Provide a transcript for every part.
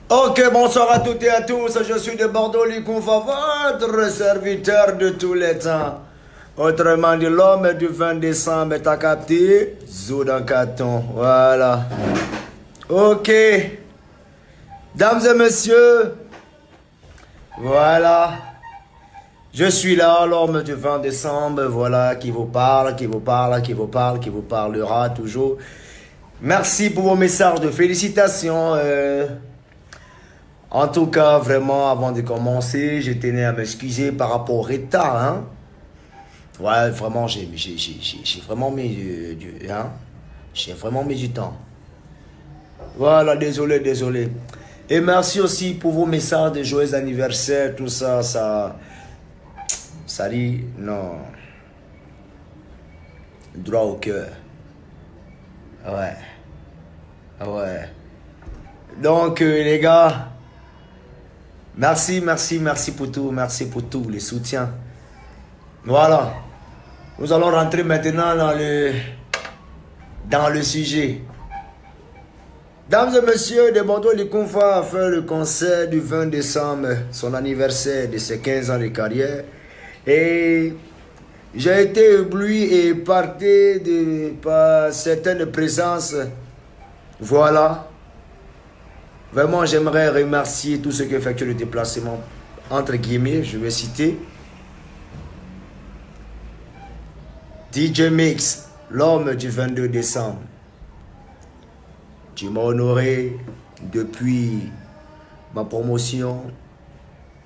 Ok, bonsoir à toutes et à tous. Je suis de Bordeaux, Liconfa, votre serviteur de tous les temps. Autrement dit, l'homme du 20 décembre est à capter. Zoudan Caton. Voilà. Ok. Dames et messieurs. Voilà. Je suis là, l'homme du 20 décembre. Voilà, qui vous parle, qui vous parle, qui vous parle, qui vous parlera toujours. Merci pour vos messages de félicitations. En tout cas, vraiment, avant de commencer, je tenais à m'excuser par rapport au retard. Hein? Ouais, vraiment, j'ai vraiment mis hein? J'ai vraiment mis du temps. Voilà, désolé. Et merci aussi pour vos messages de joyeux anniversaire, tout ça, ça dit, non. Droit au cœur. Ouais. Donc, les gars, merci pour tout, merci pour tout, les soutiens. Voilà. Nous allons rentrer maintenant dans le sujet. Dames et messieurs, de Bordeaux, Liconfa a fait le concert du 20 décembre, son anniversaire de ses 15 ans de carrière. Et j'ai été ébloui et épargné par certaines présences. Voilà. Vraiment, j'aimerais remercier tous ceux qui effectuent le déplacement, entre guillemets, je vais citer. DJ Mix, l'homme du 22 décembre. Tu m'as honoré depuis ma promotion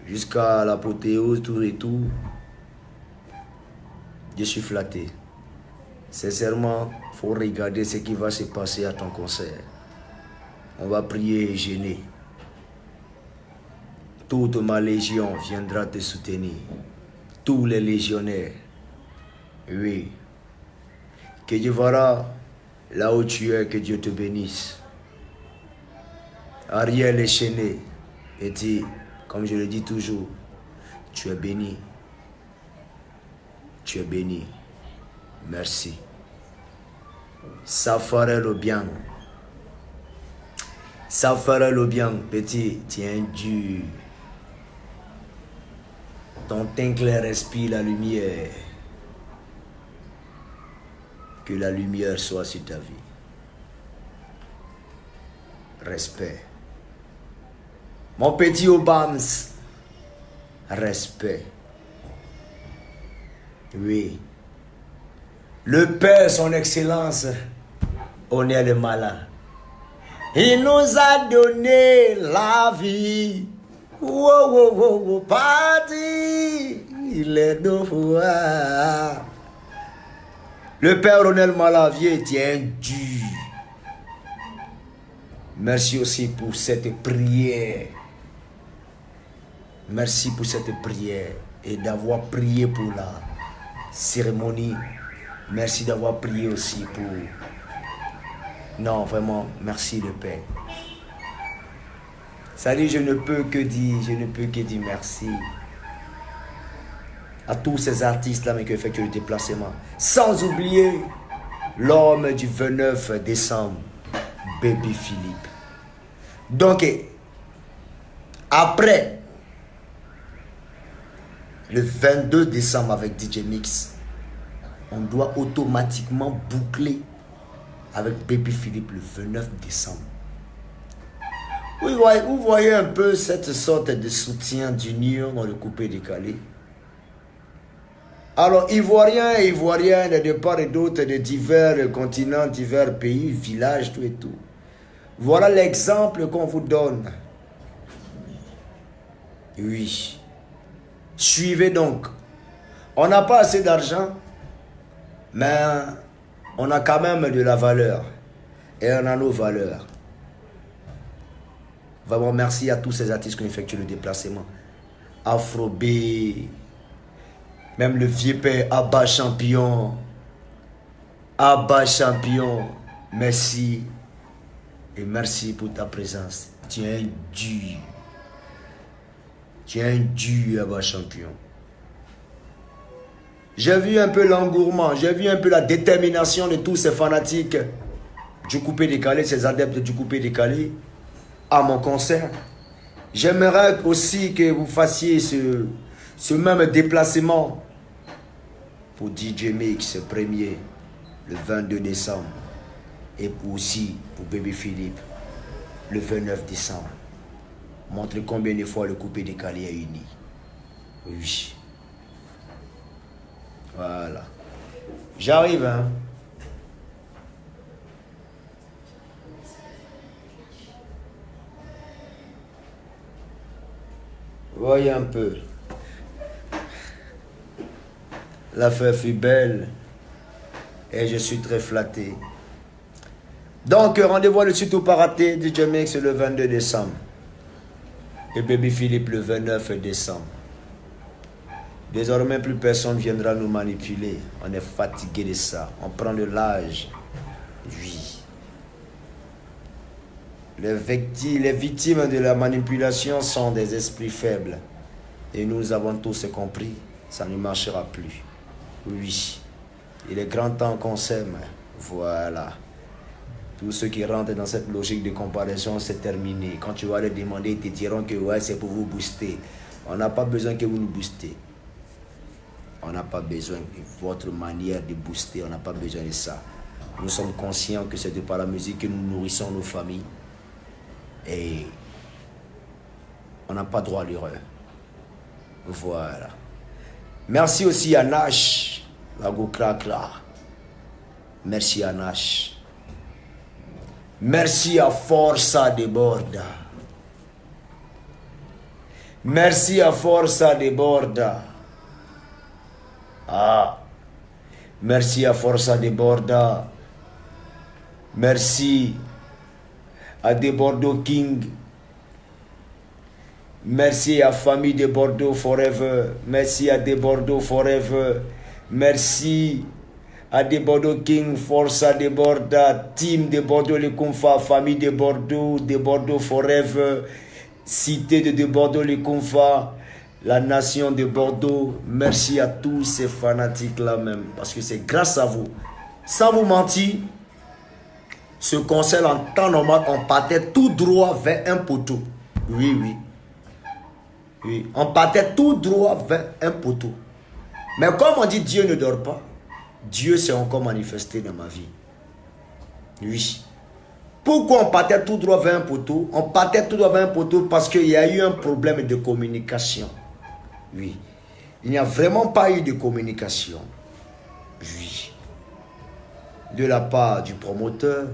jusqu'à l'apothéose, tout et tout. Je suis flatté. Sincèrement, il faut regarder ce qui va se passer à ton concert. On va prier et gêner. Toute ma légion viendra te soutenir. Tous les légionnaires. Oui. Que Dieu verra là où tu es, que Dieu te bénisse. Ariel Échené, et dit, comme je le dis toujours, tu es béni. Tu es béni. Merci. Safarel Obiang. Safarel Obiang, petit, tu es dur. Ton teint clair respire la lumière. Que la lumière soit sur ta vie. Respect. Mon petit Obams. Respect. Oui. Le Père, son Excellence, on est le malin. Il nous a donné la vie. Parti. Il est de foi. Le Père Ronel Malavier tient dur. Merci aussi pour cette prière. Merci pour cette prière et d'avoir prié pour la cérémonie. Merci d'avoir prié aussi pour... Non, vraiment, merci le Père. Ça dit, je ne peux que dire merci à tous ces artistes-là qui effectuent le déplacement. Sans oublier l'homme du 29 décembre, Baby Philippe. Donc, après le 22 décembre avec DJ Mix, on doit automatiquement boucler avec Baby Philippe le 29 décembre. Vous voyez un peu cette sorte de soutien d'union dans le coupé-décalé. Alors, Ivoiriens et Ivoiriennes de part et d'autre de divers continents, divers pays, villages, tout et tout. Voilà l'exemple qu'on vous donne. Oui. Suivez donc. On n'a pas assez d'argent, mais on a quand même de la valeur. Et on a nos valeurs. Vraiment, merci à tous ces artistes qui ont effectué le déplacement. Afro B, même le vieux père Abba Champion. Abba Champion, merci. Et merci pour ta présence. Tu es un dur. Tu es un dur, Abba Champion. J'ai vu un peu l'engourement, j'ai vu un peu la détermination de tous ces fanatiques du coupé décalé, ces adeptes du coupé décalé, à mon concert. J'aimerais aussi que vous fassiez ce même déplacement pour DJ Mix premier, le 22 décembre. Et aussi pour Bébé Philippe, le 29 décembre. Montrez combien de fois le coupé décalé est uni. Oui. Voilà. J'arrive, hein. Voyez un peu. L'affaire fut belle. Et je suis très flatté. Donc, rendez-vous le site pas raté DJ Mix le 22 décembre. Et Baby Philippe le 29 décembre. Désormais, plus personne viendra nous manipuler. On est fatigué de ça. On prend de l'âge. Oui. Les victimes de la manipulation sont des esprits faibles. Et nous avons tous compris. Ça ne marchera plus. Oui. Il est grand temps qu'on s'aime. Voilà. Tous ceux qui rentrent dans cette logique de comparaison, c'est terminé. Quand tu vas leur demander, ils te diront que ouais, c'est pour vous booster. On n'a pas besoin que vous nous boostez. On n'a pas besoin de votre manière de booster. On n'a pas besoin de ça. Nous sommes conscients que c'est de par la musique que nous nourrissons nos familles. Et on n'a pas droit à l'erreur. Voilà. Merci aussi à Nash, la go crack là. Merci à Nash. Merci à Forza de Borda. Merci à Forza de Borda. Ah. Merci à Forza de Borda. Merci à De Bordeaux King. Merci à Famille de Bordeaux Forever. Merci à De Bordeaux Forever. Merci à De Bordeaux King, Forza de Borda, Team de Bordeaux les Confas, Famille de Bordeaux Forever, Cité de Bordeaux les Confas, la nation de Bordeaux. Merci à tous ces fanatiques là même, parce que c'est grâce à vous. Sans vous mentir, ce concert en temps normal, on partait tout droit vers un poteau. Oui, oui. Oui, on partait tout droit vers un poteau. Mais comme on dit, Dieu ne dort pas. Dieu s'est encore manifesté dans ma vie. Oui. Pourquoi on partait tout droit vers un poteau? On partait tout droit vers un poteau parce qu'il y a eu un problème de communication. Oui. Il n'y a vraiment pas eu de communication. Oui. De la part du promoteur.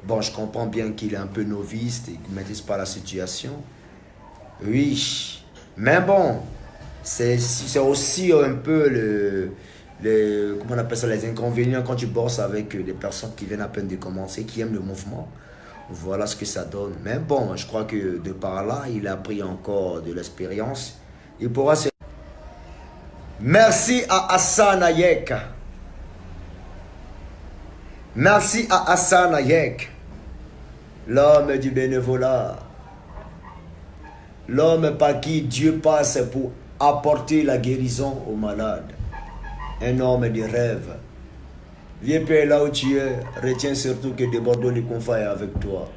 Bon, je comprends bien qu'il est un peu novice et qu'il ne maîtrise pas la situation. Oui. Mais bon, c'est aussi un peu comment on appelle ça, les inconvénients quand tu bosses avec des personnes qui viennent à peine de commencer, qui aiment le mouvement. Voilà ce que ça donne. Mais bon, je crois que de par là, il a pris encore de l'expérience. Il pourra se... Merci à Hassan Ayek. Merci à Hassan Ayek, l'homme du bénévolat. L'homme par qui Dieu passe pour apporter la guérison aux malades. Un homme de rêve. Viens Père là où tu es, retiens surtout que De Bordeaux les Confas est avec toi.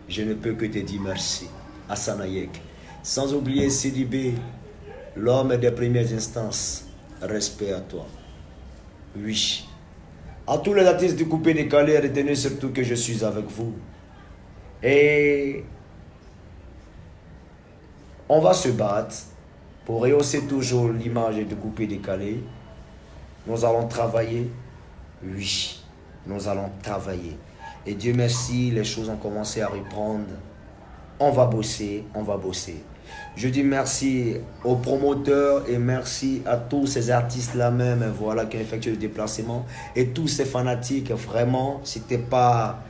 Je ne peux que te dire merci. Hassan Ayek. Sans oublier Sidibé, l'homme des premières instances. Respect à toi. Oui. À tous les artistes du coupé décalé, retenez surtout que je suis avec vous. Et on va se battre pour rehausser toujours l'image de coupé décalé. Nous allons travailler. Oui, nous allons travailler. Et Dieu merci, les choses ont commencé à reprendre. On va bosser, on va bosser. Je dis merci aux promoteurs et merci à tous ces artistes-là même, voilà, qui ont effectué le déplacement. Et tous ces fanatiques, vraiment, c'était pas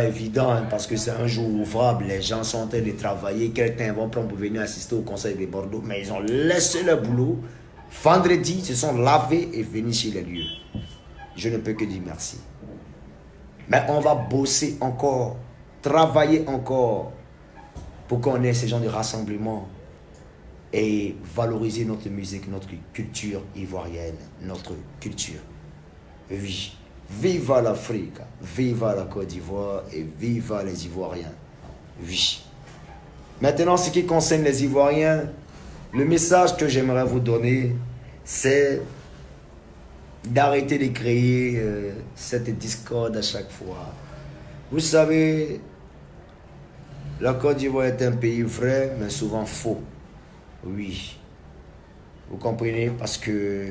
évident, hein, parce que c'est un jour ouvrable. Les gens sont en train de travailler. Quel temps ils vont prendre pour venir assister au conseil de Bordeaux? Mais ils ont laissé le boulot. Vendredi, ils se sont lavés et venus sur les lieux. Je ne peux que dire merci. Mais on va bosser encore, travailler encore pour qu'on ait ce genre de rassemblement et valoriser notre musique, notre culture ivoirienne, notre culture. Oui, viva l'Afrique, viva la Côte d'Ivoire et viva les Ivoiriens. Oui. Maintenant, ce qui concerne les Ivoiriens, le message que j'aimerais vous donner, c'est d'arrêter de créer cette discorde à chaque fois. Vous savez, la Côte d'Ivoire est un pays vrai, mais souvent faux. Oui. Vous comprenez? Parce que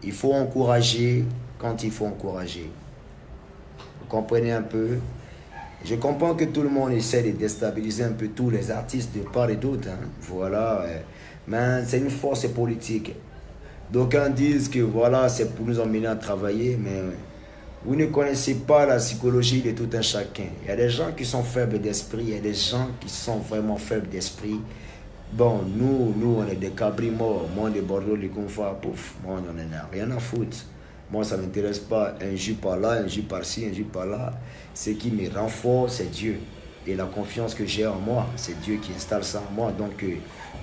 il faut encourager quand il faut encourager. Vous comprenez un peu? Je comprends que tout le monde essaie de déstabiliser un peu tous les artistes de part et d'autre. Hein. Voilà. Mais c'est une force politique. D'aucuns disent que voilà, c'est pour nous emmener à travailler, mais vous ne connaissez pas la psychologie de tout un chacun. Il y a des gens qui sont faibles d'esprit, il y a des gens qui sont vraiment faibles d'esprit. Bon, nous, on est des cabris morts. Moi, de Bordeaux, les confrères, pouf, moi, on n'en a rien à foutre. Moi, ça ne m'intéresse pas. Un jus par là, un jus par-ci, un jus par-là. Ce qui me renforce, c'est Dieu. Et la confiance que j'ai en moi, c'est Dieu qui installe ça en moi. Donc,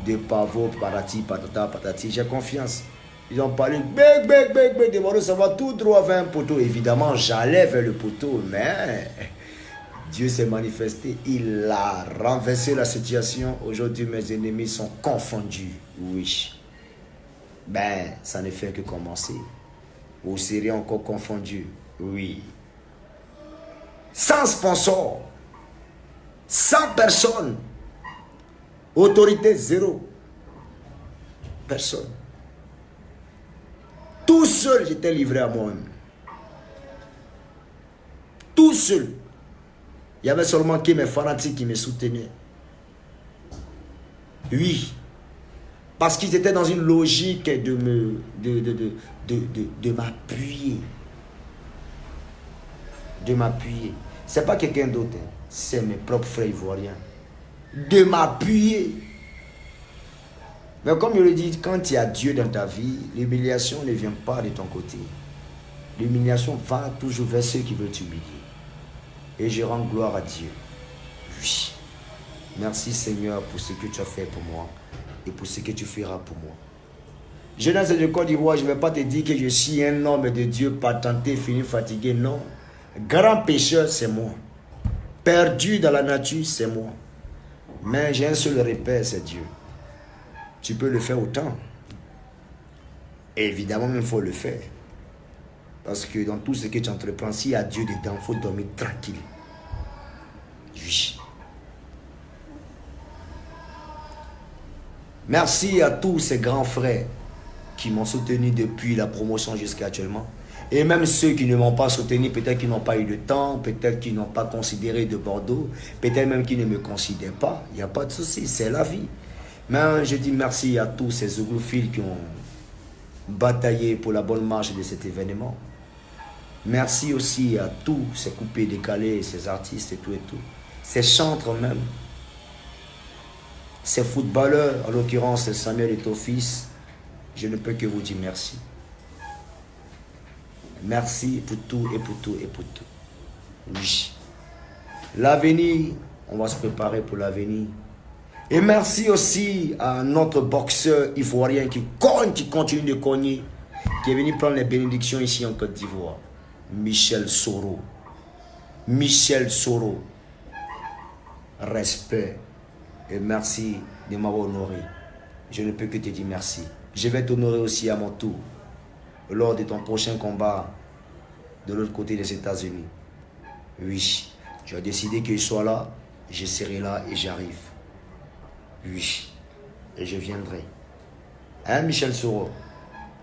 de pavot, patati, patata, patati, j'ai confiance. Ils ont parlé, bec, bec, bec, bec, de Bordeaux, ça va tout droit vers un poteau. Évidemment, j'allais vers le poteau, mais Dieu s'est manifesté, il a renversé la situation. Aujourd'hui, mes ennemis sont confondus. Oui. Ben, ça ne fait que commencer. Vous serez encore confondus. Oui. Sans sponsor, sans personne, autorité zéro. Personne. Tout seul, j'étais livré à moi-même. Tout seul. Il y avait seulement que mes fanatiques qui me soutenaient. Oui. Parce qu'ils étaient dans une logique de m'appuyer. De m'appuyer. Ce n'est pas quelqu'un d'autre. Hein. C'est mes propres frères ivoiriens. De m'appuyer. Mais comme je le dis, quand il y a Dieu dans ta vie, l'humiliation ne vient pas de ton côté. L'humiliation va toujours vers ceux qui veulent t'humilier. Et je rends gloire à Dieu. Oui. Merci Seigneur pour ce que tu as fait pour moi et pour ce que tu feras pour moi. Jeunesse de Côte d'Ivoire, je ne vais pas te dire que je suis un homme de Dieu patenté, fini, fatigué. Non. Grand pécheur, c'est moi. Perdu dans la nature, c'est moi. Mais j'ai un seul repère, c'est Dieu. Tu peux le faire autant. Et évidemment, il faut le faire. Parce que dans tout ce que tu entreprends, s'il y a Dieu dedans, il faut dormir tranquille. Oui. Merci à tous ces grands frères qui m'ont soutenu depuis la promotion jusqu'à actuellement. Et même ceux qui ne m'ont pas soutenu, peut-être qu'ils n'ont pas eu le temps, peut-être qu'ils n'ont pas considéré de Bordeaux, peut-être même qu'ils ne me considèrent pas. Il n'y a pas de souci, c'est la vie. Mais je dis merci à tous ces oglophiles qui ont bataillé pour la bonne marche de cet événement. Merci aussi à tous ces coupés décalés, ces artistes et tout. Ces chantres même. Ces footballeurs, en l'occurrence Samuel et ton fils. Je ne peux que vous dire merci. Merci pour tout et pour tout et pour tout. Oui. L'avenir, on va se préparer pour l'avenir. Et merci aussi à notre boxeur ivoirien qui cogne, qui continue de cogner, qui est venu prendre les bénédictions ici en Côte d'Ivoire. Michel Soro. Michel Soro. Respect. Et merci de m'avoir honoré. Je ne peux que te dire merci. Je vais t'honorer aussi à mon tour lors de ton prochain combat de l'autre côté des États-Unis. Oui, tu as décidé que je sois là, je serai là et j'arrive. Oui, et je viendrai. Hein, Michel Soro?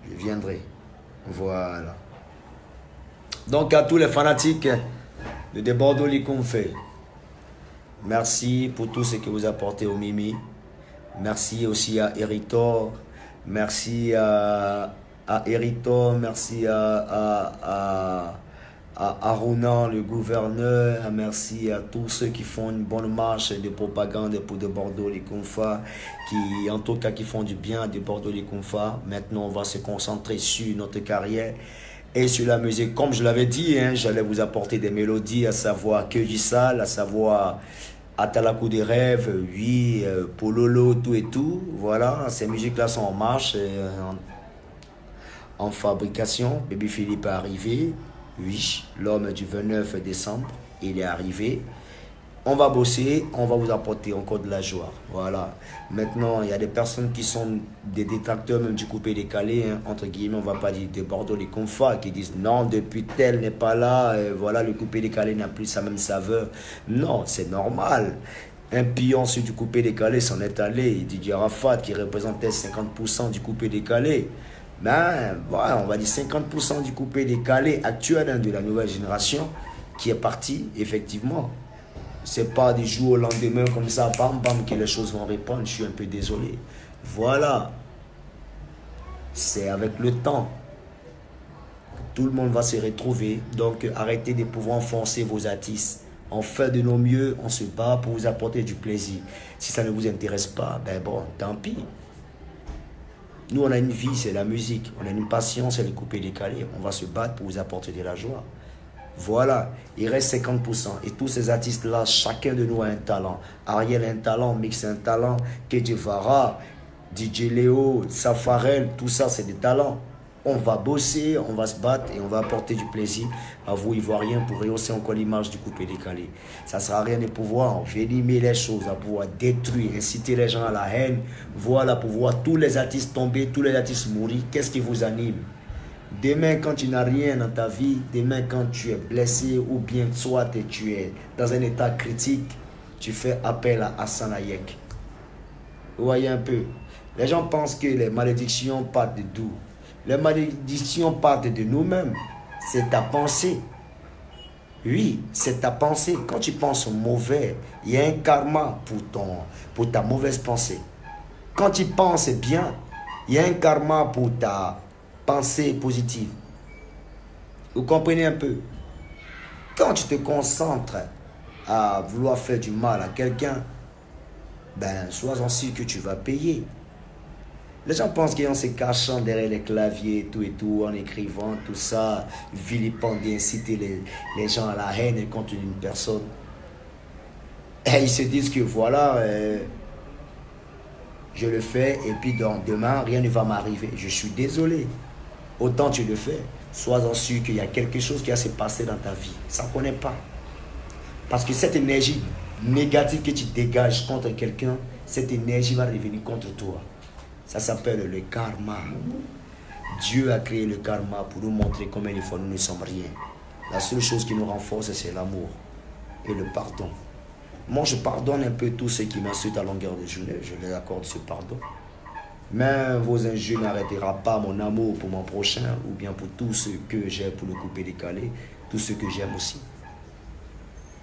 Je viendrai. Voilà. Donc à tous les fanatiques de Bordeaux Liconfé, merci pour tout ce que vous apportez au Mimi. Merci aussi à Eritor. Merci à Eritor. Merci à Aruna, le gouverneur. Merci à tous ceux qui font une bonne marche de propagande pour de Bordeaux les Confas, qui en tout cas qui font du bien de Bordeaux les Confas. Maintenant, on va se concentrer sur notre carrière et sur la musique. Comme je l'avais dit, hein, j'allais vous apporter des mélodies, à savoir Que du Sale, à savoir Atalakou des rêves, oui, Pololo, tout et tout. Voilà, ces musiques-là sont en marche, en fabrication. Baby Philippe est arrivé. Oui, l'homme du 29 décembre, il est arrivé. On va bosser, on va vous apporter encore de la joie. Voilà. Maintenant, il y a des personnes qui sont des détracteurs même du coupé décalé, hein, entre guillemets, on va pas dire de Bordeaux, les confats, qui disent non, depuis tel n'est pas là, voilà, le coupé décalé n'a plus sa même saveur. Non, c'est normal. Un pion sur du coupé décalé s'en est allé. Didier Arafat qui représentait 50% du coupé décalé. Ben, voilà, on va dire 50% du coupé décalé actuel, hein, de la nouvelle génération qui est parti, effectivement. C'est pas du jour au lendemain comme ça, bam bam, que les choses vont répondre. Je suis un peu désolé. Voilà. C'est avec le temps. Tout le monde va se retrouver. Donc arrêtez de pouvoir enfoncer vos artistes. On fait de nos mieux, on se bat pour vous apporter du plaisir. Si ça ne vous intéresse pas, ben bon, tant pis. Nous, on a une vie, c'est la musique. On a une passion, c'est les coupés décalés. On va se battre pour vous apporter de la joie. Voilà, il reste 50%. Et tous ces artistes-là, chacun de nous a un talent. Ariel a un talent, Mix a un talent, Kedjevara, DJ Léo, Safarel, tout ça, c'est des talents. On va bosser, on va se battre et on va apporter du plaisir à vous, Ivoiriens, pour rehausser encore l'image du coupé décalé. Ça ne sert à rien de pouvoir envenimer les choses, à pouvoir détruire, inciter les gens à la haine. Voilà, pour voir tous les artistes tomber, tous les artistes mourir. Qu'est-ce qui vous anime? Demain, quand tu n'as rien dans ta vie, demain, quand tu es blessé ou bien soit tu es dans un état critique, tu fais appel à Hassan Hayek. Vous voyez un peu. Les gens pensent que les malédictions partent de d'où? Les malédictions partent de nous-mêmes. C'est ta pensée. Oui, c'est ta pensée. Quand tu penses mauvais, il y a un karma pour ta mauvaise pensée. Quand tu penses bien, il y a un karma pour ta pensée positive. Vous comprenez un peu? Quand tu te concentres à vouloir faire du mal à quelqu'un, ben, sois-en sûr que tu vas payer. Les gens pensent qu'en se cachant derrière les claviers, tout et tout, en écrivant tout ça, vilipender, inciter les gens à la haine contre une personne. Et ils se disent que voilà, je le fais et puis demain, rien ne va m'arriver. Je suis désolé. Autant tu le fais, sois-en sûr qu'il y a quelque chose qui va se passer dans ta vie. Ça ne connaît pas. Parce que cette énergie négative que tu dégages contre quelqu'un, cette énergie va revenir contre toi. Ça s'appelle le karma. Dieu a créé le karma pour nous montrer combien de fois nous ne sommes rien. La seule chose qui nous renforce, c'est l'amour et le pardon. Moi, je pardonne un peu tous ceux qui m'insultent à longueur de journée. Je les accorde ce pardon. Mais vos injures n'arrêtera pas mon amour pour mon prochain ou bien pour tous ceux que j'ai pour le couper décalé, tous ceux que j'aime aussi.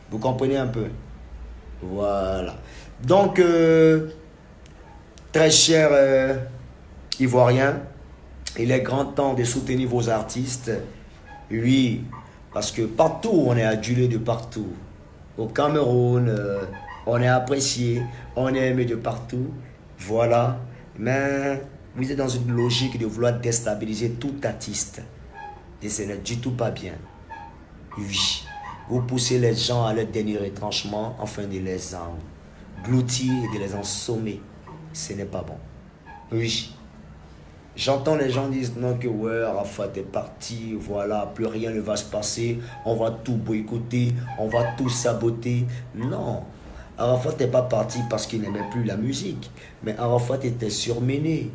Vous comprenez un peu? Voilà. Donc, très cher Ivoiriens, il est grand temps de soutenir vos artistes. Oui, parce que partout, on est adulé de partout. Au Cameroun, on est apprécié, on est aimé de partout. Voilà. Mais vous êtes dans une logique de vouloir déstabiliser tout artiste. Et ce n'est du tout pas bien. Oui. Vous poussez les gens à leur dernier retranchement afin de les engloutir et de les ensommer. Ce n'est pas bon. Oui. J'entends les gens dire non que ouais, Arafat est parti, voilà, plus rien ne va se passer, on va tout boycotter, on va tout saboter. Non, Arafat n'est pas parti parce qu'il n'aimait plus la musique, mais Arafat était surmené.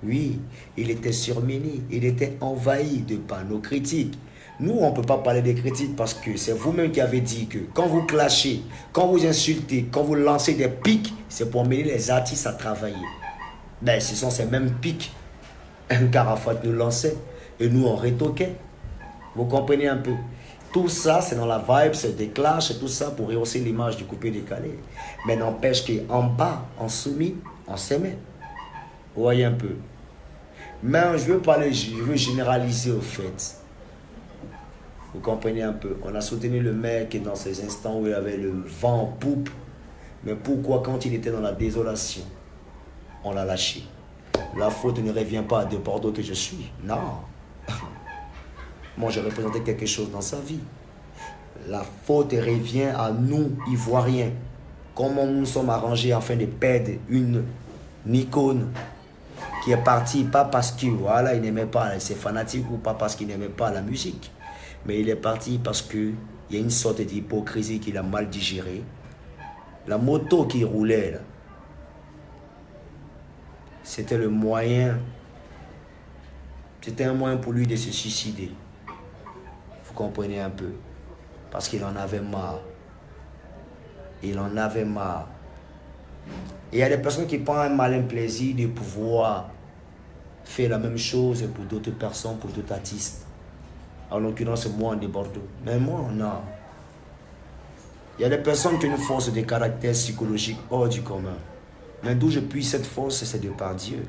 Oui, il était surmené, il était envahi de panneaux critiques. Nous, on ne peut pas parler des critiques parce que c'est vous-même qui avez dit que quand vous clashez, quand vous insultez, quand vous lancez des pics, c'est pour mener les artistes à travailler. Ben, ce sont ces mêmes pics qu'Arafat nous lançait et nous on rétoquait. Vous comprenez un peu? Tout ça, c'est dans la vibe, c'est des clashs et tout ça pour rehausser l'image du coupé décalé. Mais n'empêche qu'en bas, en soumis, on s'aimait. Vous voyez un peu? Mais je veux généraliser au fait. Vous comprenez un peu? On a soutenu le mec dans ces instants où il avait le vent en poupe. Mais pourquoi quand il était dans la désolation, on l'a lâché? La faute ne revient pas de Bordeaux que je suis. Non. Moi, j'ai représenté quelque chose dans sa vie. La faute revient à nous, Ivoiriens. Comment nous nous sommes arrangés afin de perdre une icône qui est partie, pas parce qu'il voilà, il n'aimait pas ses fanatiques ou pas parce qu'il n'aimait pas la musique. Mais il est parti parce qu'il y a une sorte d'hypocrisie qu'il a mal digérée. La moto qui roulait, là, c'était le moyen. C'était un moyen pour lui de se suicider. Vous comprenez un peu. Parce qu'il en avait marre. Il en avait marre. Et il y a des personnes qui prennent un malin plaisir de pouvoir faire la même chose pour d'autres personnes, pour d'autres artistes. En l'occurrence, moi, de Bordeaux. Mais moi, non. Il y a des personnes qui ont une force de caractère psychologique hors du commun. Mais d'où je puise cette force, c'est de par Dieu.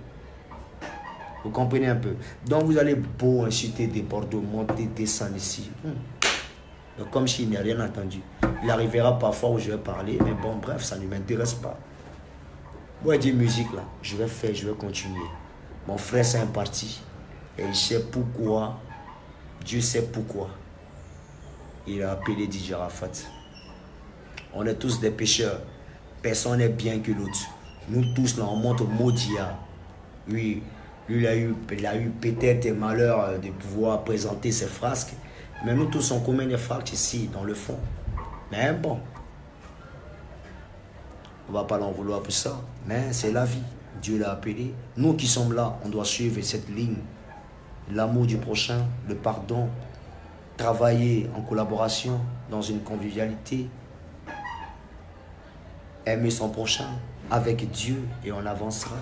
Vous comprenez un peu. Donc vous allez beau insulter des Bordeaux, monter, descendre ici. Donc, comme s'il n'y a rien entendu. Il arrivera parfois où je vais parler, mais bon, bref, ça ne m'intéresse pas. Moi, je dis musique là, je vais faire, je vais continuer. Mon frère, c'est un parti. Et il sait pourquoi. Dieu sait pourquoi. Il a appelé DJ Arafat. On est tous des pécheurs. Personne n'est bien que l'autre. Nous tous, là, on monte au Maudia. Oui, lui, il a eu peut-être le malheur de pouvoir présenter ses frasques. Mais nous tous, on commet des frasques ici, dans le fond. Mais bon, on ne va pas l'en vouloir pour ça. Mais c'est la vie. Dieu l'a appelé. Nous qui sommes là, on doit suivre cette ligne. L'amour du prochain, le pardon, travailler en collaboration, dans une convivialité, aimer son prochain avec Dieu et on avancera.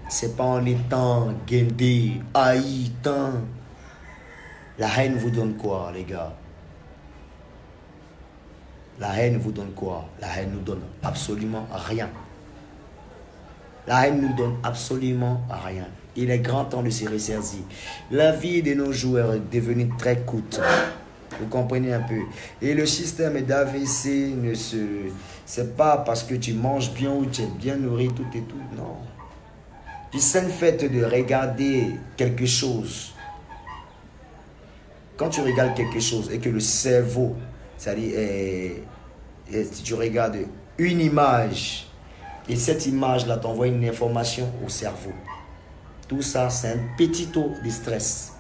C'est pas en étant guindé, haï, tant. La haine vous donne quoi, les gars? La haine vous donne quoi? La haine nous donne absolument rien. La haine nous donne absolument rien. Il est grand temps de se ressaisir. La vie de nos joueurs est devenue très courte. Vous comprenez un peu. Et le système d'AVC ne se... C'est pas parce que tu manges bien ou tu es bien nourri, tout et tout. Non. Du simple fait de regarder quelque chose. Quand tu regardes quelque chose et que le cerveau, c'est-à-dire, si tu regardes une image, et cette image-là t'envoie une information au cerveau. Tout ça, c'est un petit taux de stress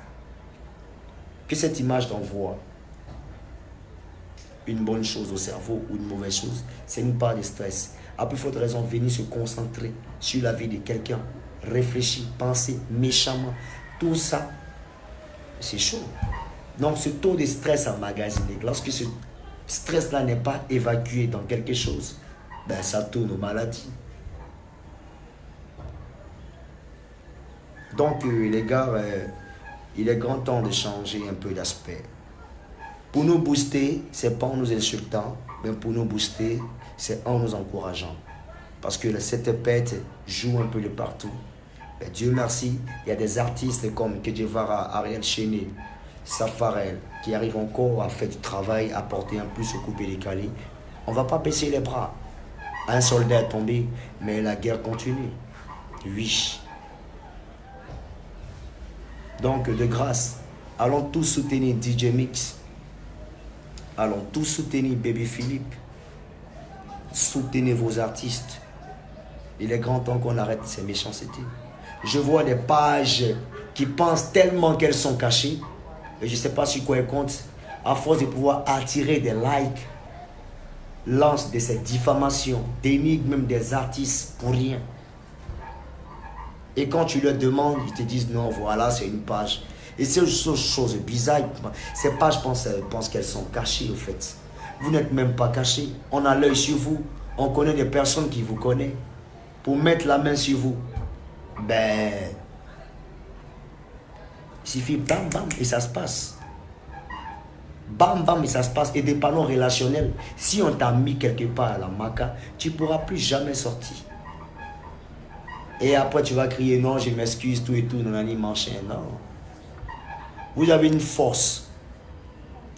que cette image t'envoie. Une bonne chose au cerveau ou une mauvaise chose, c'est une part de stress. À plus forte raison, venir se concentrer sur la vie de quelqu'un, réfléchir, penser méchamment, tout ça, c'est chaud. Donc ce taux de stress emmagasiné, lorsque ce stress-là n'est pas évacué dans quelque chose, ben ça tourne aux maladies. Donc les gars, il est grand temps de changer un peu d'aspect. Pour nous booster, c'est pas en nous insultant, mais pour nous booster, c'est en nous encourageant. Parce que cette pète joue un peu de partout. Mais Dieu merci, il y a des artistes comme Kedjevara, Ariel Chéné, Safarel, qui arrivent encore à faire du travail, à porter un plus au coupé décalé. On ne va pas baisser les bras. Un soldat est tombé, mais la guerre continue. Oui. Donc, de grâce, allons tous soutenir DJ Mix. Allons tous soutenir Bébé Philippe. Soutenez vos artistes. Il est grand temps qu'on arrête ces méchancetés. Je vois des pages qui pensent tellement qu'elles sont cachées. Et je ne sais pas sur quoi elles comptent. À force de pouvoir attirer des likes, lancent de ces diffamations, dénigrent même des artistes pour rien. Et quand tu leur demandes, ils te disent non, voilà, c'est une page. Et c'est une chose bizarre. Ces pages pensent qu'elles sont cachées, au fait. Vous n'êtes même pas cachés. On a l'œil sur vous. On connaît des personnes qui vous connaissent. Pour mettre la main sur vous, ben, il suffit bam bam et ça se passe. Bam bam et ça se passe. Et des panneaux relationnels. Si on t'a mis quelque part à la maca, tu ne pourras plus jamais sortir. Et après tu vas crier non, je m'excuse, tout et tout, non, machin. Non. Vous avez une force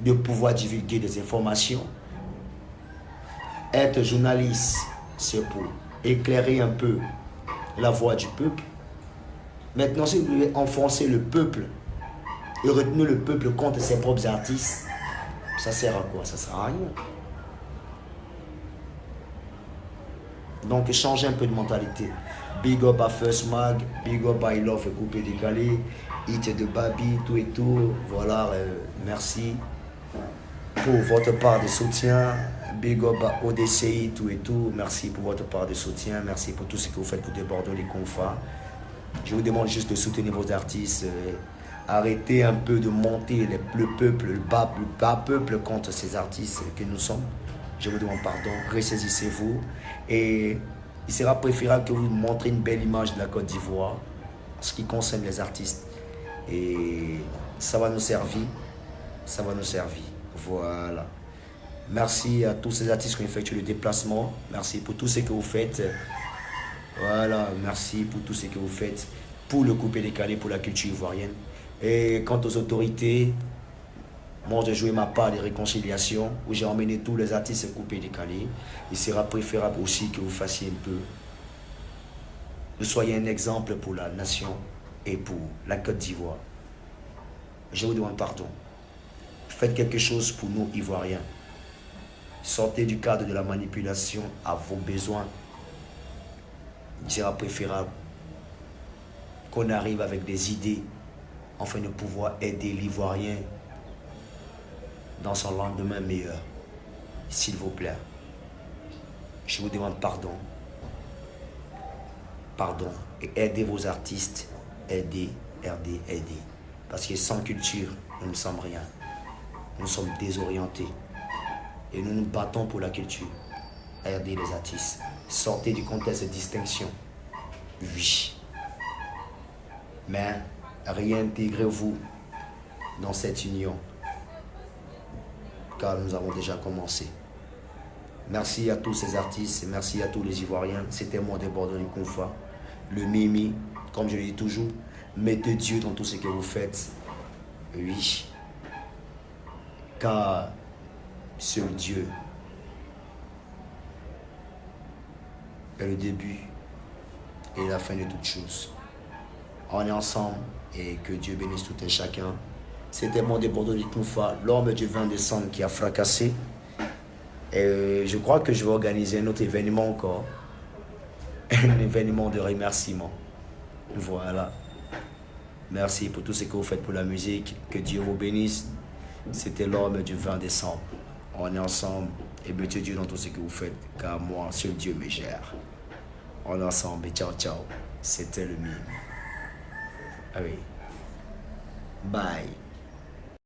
de pouvoir divulguer des informations. Être journaliste, c'est pour éclairer un peu la voix du peuple. Maintenant, si vous voulez enfoncer le peuple et retenir le peuple contre ses propres artistes, ça sert à quoi? Ça sert à rien. Donc, changez un peu de mentalité. Big up à First Mag, big up à I Love Coupé Décalé, Hit de Babi, tout et tout. Voilà, merci pour votre part de soutien. Big up à ODCI, tout et tout. Merci pour votre part de soutien. Merci pour tout ce que vous faites pour déborder les confins. Je vous demande juste de soutenir vos artistes. Arrêtez un peu de monter le bas peuple contre ces artistes que nous sommes. Je vous demande pardon. Ressaisissez-vous. Et il sera préférable que vous montrez une belle image de la Côte d'Ivoire en ce qui concerne les artistes. Et ça va nous servir. Ça va nous servir. Voilà. Merci à tous ces artistes qui ont effectué le déplacement. Merci pour tout ce que vous faites. Voilà, merci pour tout ce que vous faites pour le coupé décalé, pour la culture ivoirienne. Et quant aux autorités, moi j'ai joué ma part de réconciliation où j'ai emmené tous les artistes coupés décalés. Il sera préférable aussi que vous fassiez un peu. Vous soyez un exemple pour la nation et pour la Côte d'Ivoire. Je vous demande pardon. Faites quelque chose pour nous, Ivoiriens. Sortez du cadre de la manipulation à vos besoins. Il sera préférable qu'on arrive avec des idées afin de pouvoir aider l'Ivoirien dans son lendemain meilleur. S'il vous plaît, je vous demande pardon. Pardon. Et aidez vos artistes. Aidez. Parce que sans culture, nous ne sommes rien. Nous sommes désorientés. Et nous nous battons pour la culture. Aidez les artistes. Sortez du contexte de distinction. Oui. Mais réintégrez-vous dans cette union. Car nous avons déjà commencé. Merci à tous ces artistes. Merci à tous les Ivoiriens. C'était moi de Bordeaux du Confa. Le Mimi, comme je le dis toujours, mettez Dieu dans tout ce que vous faites. Oui. Car seul Dieu est le début et la fin de toutes choses. On est ensemble et que Dieu bénisse tout et chacun. C'était mon Bordeaux du Confa, l'homme du 20 décembre qui a fracassé. Et je crois que je vais organiser un autre événement encore. Un événement de remerciement. Voilà. Merci pour tout ce que vous faites pour la musique. Que Dieu vous bénisse. C'était l'homme du 20 décembre. On est ensemble et mettez Dieu dans tout ce que vous faites. Car moi, seul Dieu me gère. On est ensemble et ciao ciao. C'était le mime. Ah oui. Bye.